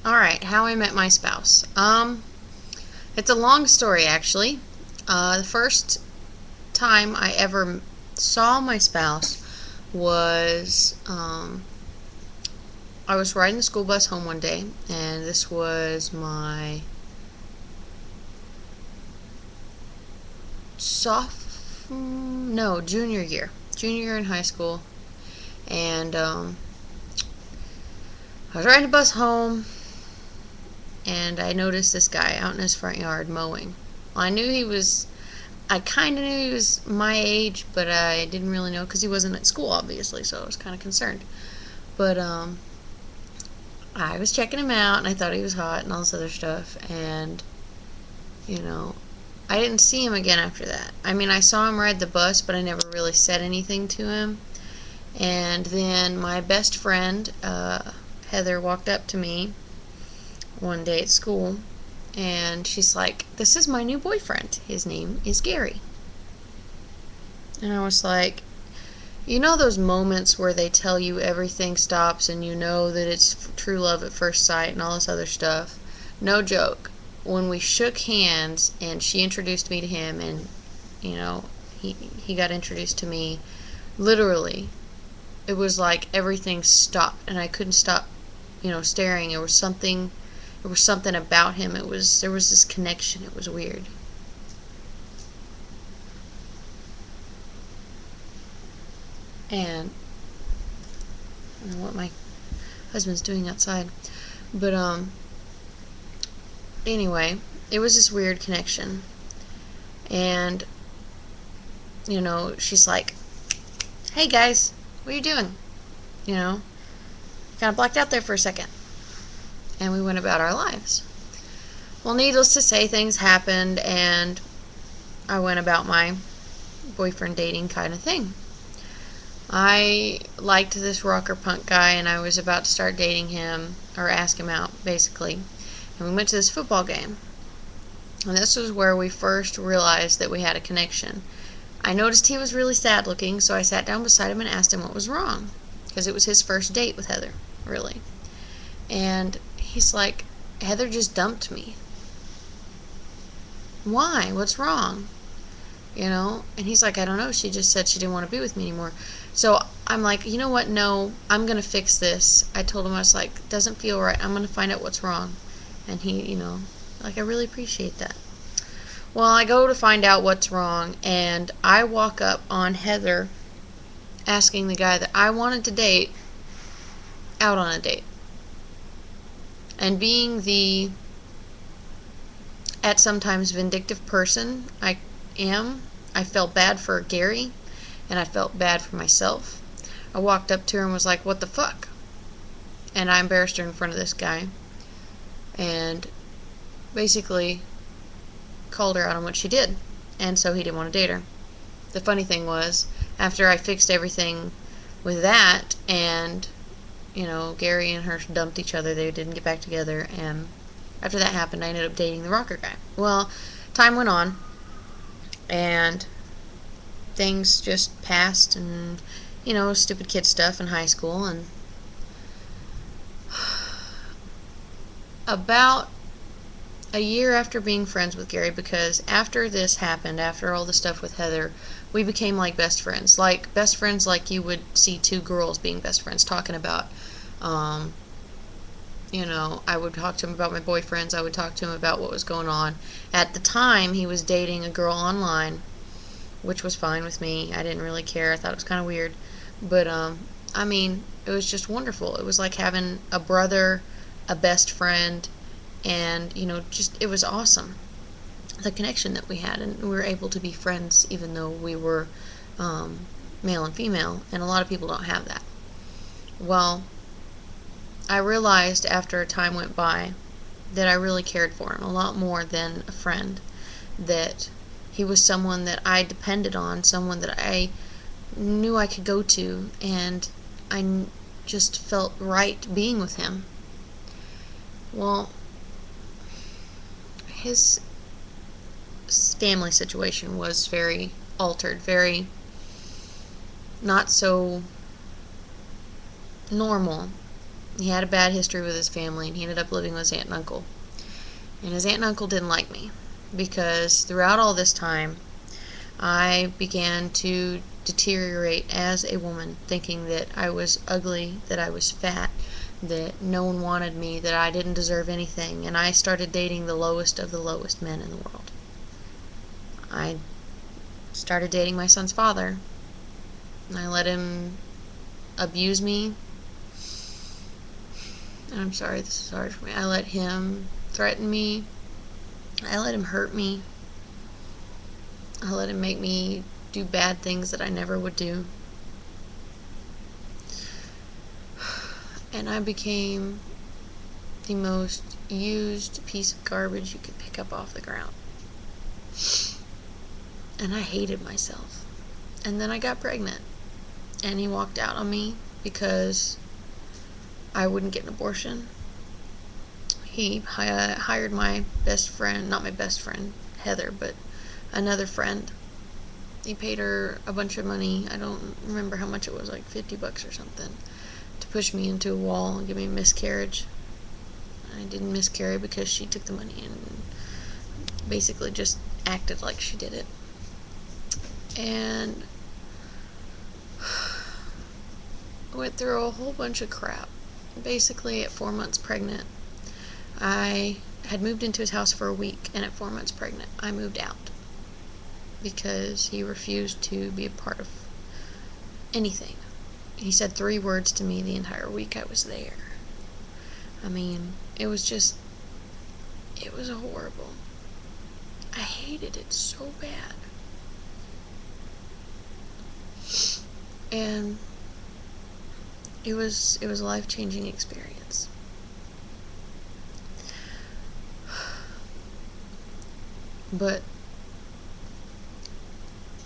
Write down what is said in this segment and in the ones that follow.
Alright, how I met my spouse. It's a long story actually. The first time I ever saw my spouse was I was riding the school bus home one day, and this was my junior year in high school, and I was riding the bus home, and I noticed this guy out in his front yard mowing. I kind of knew he was my age, but I didn't really know because he wasn't at school, obviously, so I was kind of concerned. But I was checking him out, and I thought he was hot and all this other stuff, and you know, I didn't see him again after that. I mean, I saw him ride the bus, but I never really said anything to him. And then my best friend, Heather, walked up to me one day at school, and she's like, "This is my new boyfriend. His name is Gary." And I was like, you know those moments where they tell you everything stops and you know that it's true love at first sight and all this other stuff? No joke. When we shook hands and she introduced me to him, and you know, he got introduced to me, literally it was like everything stopped and I couldn't stop, staring. There was something about him. There was this connection. It was weird. And I don't know what my husband's doing outside. But anyway, it was this weird connection. And she's like, "Hey guys, what are you doing?" You know, kind of blacked out there for a second. And we went about our lives. Well, needless to say, things happened, and I went about my boyfriend dating kind of thing. I liked this rocker punk guy, and I was about to start dating him, or ask him out, basically. And we went to this football game. And this was where we first realized that we had a connection. I noticed he was really sad looking, so I sat down beside him and asked him what was wrong. Because it was his first date with Heather, really. And he's like, "Heather just dumped me." "Why? What's wrong?" And he's like, "I don't know, she just said she didn't want to be with me anymore." So I'm like, you know what, no, I'm gonna fix this. I told him, I was like, "Doesn't feel right, I'm gonna find out what's wrong." And he, like, I really appreciate that. Well, I go to find out what's wrong, and I walk up on Heather asking the guy that I wanted to date out on a date. And being the at sometimes vindictive person I am, I felt bad for Gary, and I felt bad for myself. I walked up to her and was like, "What the fuck?" And I embarrassed her in front of this guy, and basically called her out on what she did. And so he didn't want to date her. The funny thing was, after I fixed everything with that, and Gary and her dumped each other, they didn't get back together, and after that happened, I ended up dating the rocker guy. Well, time went on, and things just passed, and stupid kid stuff in high school. And about a year after being friends with Gary, because after this happened, after all the stuff with Heather, we became like best friends. Like best friends, like you would see two girls being best friends talking about, I would talk to him about my boyfriends. I would talk to him about what was going on. At the time, he was dating a girl online, which was fine with me. I didn't really care. I thought it was kind of weird. But, I mean, it was just wonderful. It was like having a brother, a best friend, and, it was awesome. The connection that we had, and we were able to be friends even though we were male and female, and a lot of people don't have that. Well, I realized after time went by that I really cared for him a lot more than a friend, that he was someone that I depended on, someone that I knew I could go to, and I just felt right being with him. Well, his family situation was very altered, very not so normal. He had a bad history with his family, and he ended up living with his aunt and uncle. And his aunt and uncle didn't like me because throughout all this time, I began to deteriorate as a woman, thinking that I was ugly, that I was fat, that no one wanted me, that I didn't deserve anything, and I started dating the lowest of the lowest men in the world. I started dating my son's father, and I let him abuse me. I'm sorry, this is hard for me. I let him threaten me. I let him hurt me. I let him make me do bad things that I never would do. And I became the most used piece of garbage you could pick up off the ground. And I hated myself. And then I got pregnant. And he walked out on me because I wouldn't get an abortion. He hired my best friend, not my best friend, Heather, but another friend. He paid her a bunch of money. I don't remember how much it was, like $50 or something, to push me into a wall and give me a miscarriage. I didn't miscarry because she took the money and basically just acted like she did it. And I went through a whole bunch of crap. Basically, at 4 months pregnant, I had moved into his house for a week, and at 4 months pregnant, I moved out because he refused to be a part of anything. He said 3 words to me the entire week I was there. I mean, it was horrible. I hated it so bad. And it was a life-changing experience. But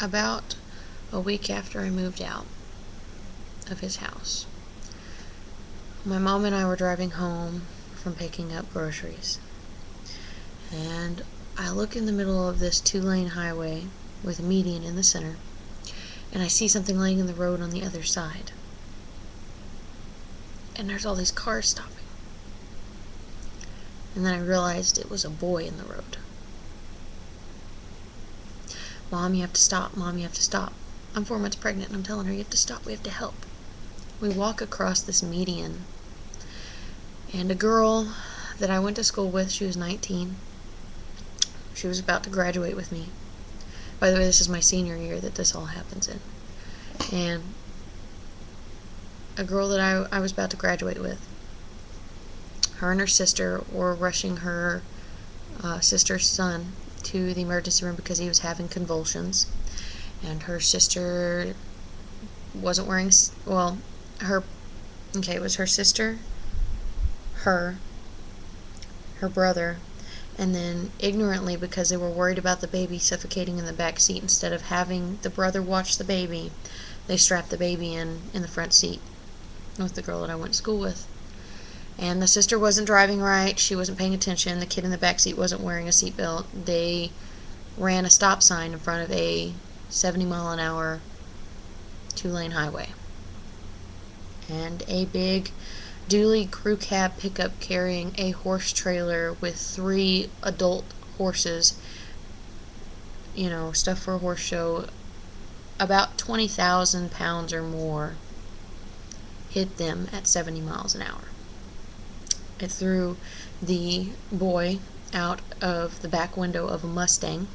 about a week after I moved out of his house, my mom and I were driving home from picking up groceries, and I look in the middle of this 2-lane highway with a median in the center, and I see something laying in the road on the other side. And there's all these cars stopping. And then I realized it was a boy in the road. Mom, you have to stop. Mom, you have to stop. I'm 4 months pregnant, and I'm telling her, you have to stop. We have to help. We walk across this median, and a girl that I went to school with, she was 19. She was about to graduate with me. By the way, this is my senior year that this all happens in. And a girl that I was about to graduate with, her and her sister were rushing her sister's son to the emergency room because he was having convulsions. And her sister wasn't wearing, it was her sister, her brother, and then ignorantly, because they were worried about the baby suffocating in the back seat, instead of having the brother watch the baby, they strapped the baby in the front seat with the girl that I went to school with. And the sister wasn't driving right. She wasn't paying attention. The kid in the back seat wasn't wearing a seatbelt. They ran a stop sign in front of a 70-mile-an-hour 2-lane highway. And a big dually crew cab pickup carrying a horse trailer with 3 adult horses, stuff for a horse show, about 20,000 pounds or more, hit them at 70 miles an hour. It threw the boy out of the back window of a Mustang,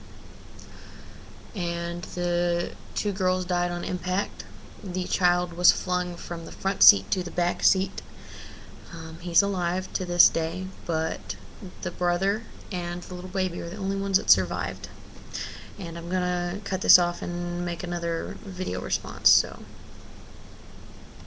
and the 2 girls died on impact. The child was flung from the front seat to the back seat. He's alive to this day, but the brother and the little baby are the only ones that survived. And I'm gonna cut this off and make another video response, so